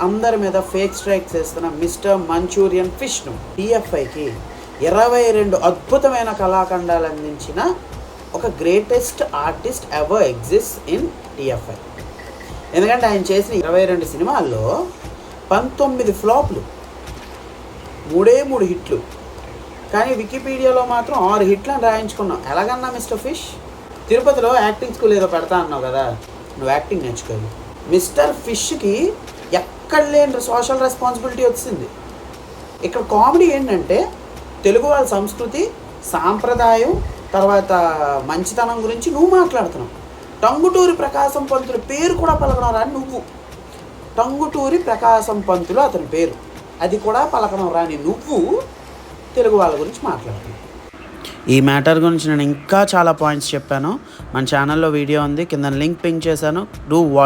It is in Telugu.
అందరి మీద ఫేక్ స్ట్రైక్స్ చేస్తున్న మిస్టర్ మంచూరియన్ ఫిష్ను టీఎఫ్ఐకి 22 అద్భుతమైన కళాఖండాలు అందించిన ఒక greatest artist ever exist in TFI. ఎందుకంటే ఆయన చేసిన 22 సినిమాల్లో 19 ఫ్లాప్లు, 3 హిట్లు. కానీ వికీపీడియాలో మాత్రం 6 హిట్లను రాయించుకున్నావు. ఎలాగన్నా మిస్టర్ ఫిష్? తిరుపతిలో యాక్టింగ్ స్కూల్ ఏదో పెడతా అన్నావు కదా, నువ్వు యాక్టింగ్ నేర్చుకోవాలి. మిస్టర్ ఫిష్కి ఎక్కడ లేని సోషల్ రెస్పాన్సిబిలిటీ వచ్చింది. ఇక్కడ కామెడీ ఏంటంటే తెలుగు వాళ్ళ సంస్కృతి, సాంప్రదాయం, తర్వాత మంచితనం గురించి నువ్వు మాట్లాడుతున్నావు. టంగుటూరి ప్రకాశం పంతుల పేరు కూడా పలకడం రాని నువ్వు, టంగుటూరి ప్రకాశం పంతులు అతని పేరు, అది కూడా పలకడం రాని నువ్వు తెలుగు వాళ్ళ గురించి మాట్లాడుతున్నావు. ఈ మ్యాటర్ గురించి నేను ఇంకా చాలా పాయింట్స్ చెప్పాను. మన ఛానల్లో వీడియో ఉంది, కింద లింక్ పింక్ చేశాను. Do watch.